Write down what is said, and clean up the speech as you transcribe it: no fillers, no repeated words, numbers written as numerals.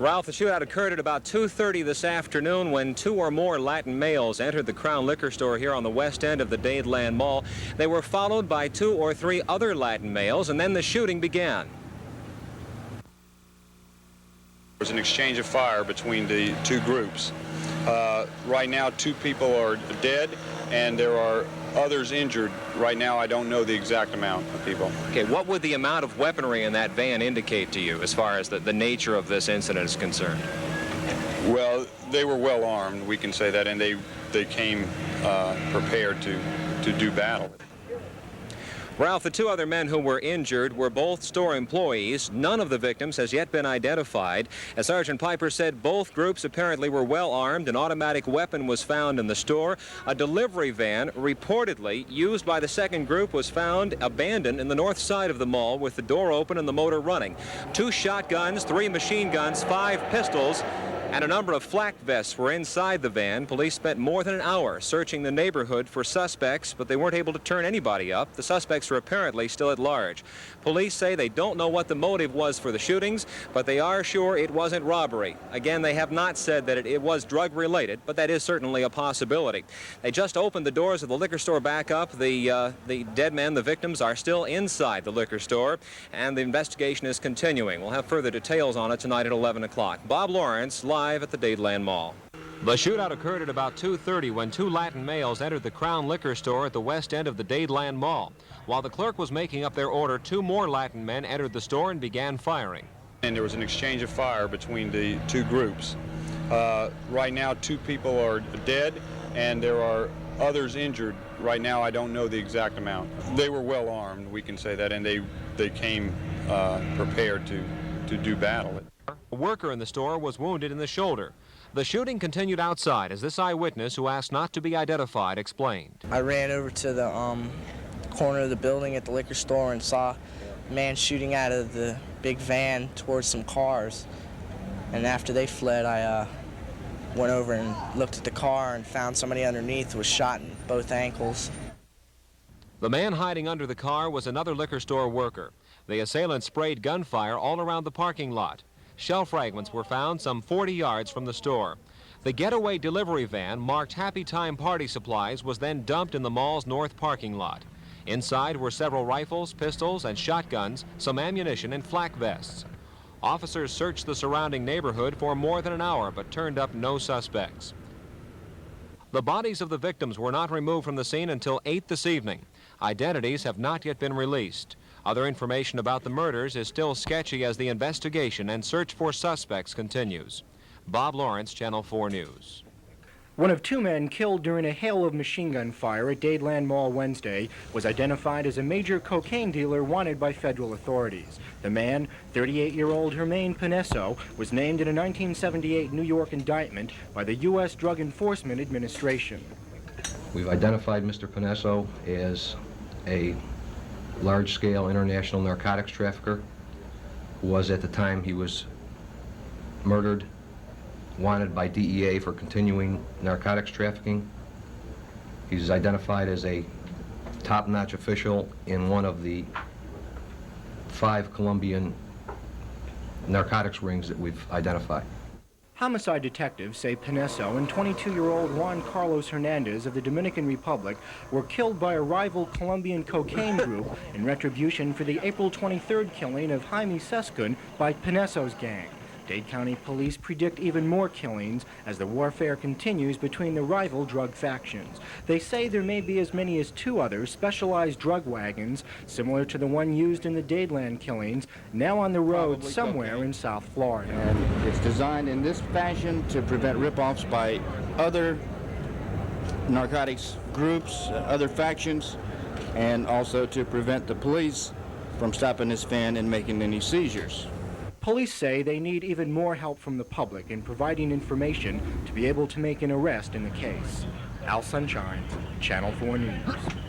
Ralph, the shootout occurred at about 2:30 this afternoon when two or more Latin males entered the Crown Liquor Store here on the west end of the Dadeland Mall. They were followed by two or three other Latin males, and then the shooting began. There was an exchange of fire between the two groups. Right now, two people are dead, and there are others injured. Right now, I don't know the exact amount of people. Okay, what would the amount of weaponry in that van indicate to you as far as the nature of this incident is concerned? Well, they were well armed, we can say that, and they came prepared to do battle. Ralph, the two other men who were injured were both store employees. None of the victims has yet been identified. As Sergeant Piper said, both groups apparently were well armed. An automatic weapon was found in the store. A delivery van, reportedly used by the second group, was found abandoned in the north side of the mall with the door open and the motor running. 2 shotguns, 3 machine guns, 5 pistols, and a number of flak vests were inside the van. Police spent more than an hour searching the neighborhood for suspects, but they weren't able to turn anybody up. The suspects are apparently still at large. Police say they don't know what the motive was for the shootings, but they are sure it wasn't robbery. Again, they have not said that it was drug-related, but that is certainly a possibility. They just opened the doors of the liquor store back up. The dead men, the victims, are still inside the liquor store, and the investigation is continuing. We'll have further details on it tonight at 11 o'clock. Bob Lawrence, live at the Dadeland Mall. The shootout occurred at about 2:30 when 2 Latin males entered the Crown Liquor Store at the west end of the Dadeland Mall. While the clerk was making up their order, 2 more Latin men entered the store and began firing. And there was an exchange of fire between the two groups. Right now, 2 people are dead, and there are others injured. Right now, I don't know the exact amount. They were well armed, we can say that, and they came prepared to do battle. A worker in the store was wounded in the shoulder. The shooting continued outside, as this eyewitness, who asked not to be identified, explained. I ran over to the corner of the building at the liquor store and saw a man shooting out of the big van towards some cars. And after they fled, I went over and looked at the car and found somebody underneath who was shot in both ankles. The man hiding under the car was another liquor store worker. The assailant sprayed gunfire all around the parking lot. Shell fragments were found some 40 yards from the store. The getaway delivery van marked Happy Time Party Supplies was then dumped in the mall's north parking lot. Inside were several rifles, pistols, and shotguns, some ammunition, and flak vests. Officers searched the surrounding neighborhood for more than an hour but turned up no suspects. The bodies of the victims were not removed from the scene until 8 this evening. Identities have not yet been released. Other information about the murders is still sketchy as the investigation and search for suspects continues. Bob Lawrence, Channel 4 News. One of 2 men killed during a hail of machine gun fire at Dadeland Mall Wednesday was identified as a major cocaine dealer wanted by federal authorities. The man, 38-year-old Jermaine Pinesso, was named in a 1978 New York indictment by the U.S. Drug Enforcement Administration. We've identified Mr. Pinesso as a large-scale international narcotics trafficker who was, at the time he was murdered, wanted by DEA for continuing narcotics trafficking. He's identified as a top-notch official in one of the 5 Colombian narcotics rings that we've identified. Homicide detectives say Pinesso and 22-year-old Juan Carlos Hernandez of the Dominican Republic were killed by a rival Colombian cocaine group in retribution for the April 23rd killing of Jaime Sescun by Pinesso's gang. Dade County police predict even more killings as the warfare continues between the rival drug factions. They say there may be as many as 2 other specialized drug wagons, similar to the one used in the Dadeland killings, now on the road somewhere in South Florida. And it's designed in this fashion to prevent rip-offs by other narcotics groups, other factions, and also to prevent the police from stopping this van and making any seizures. Police say they need even more help from the public in providing information to be able to make an arrest in the case. Al Sunshine, Channel 4 News.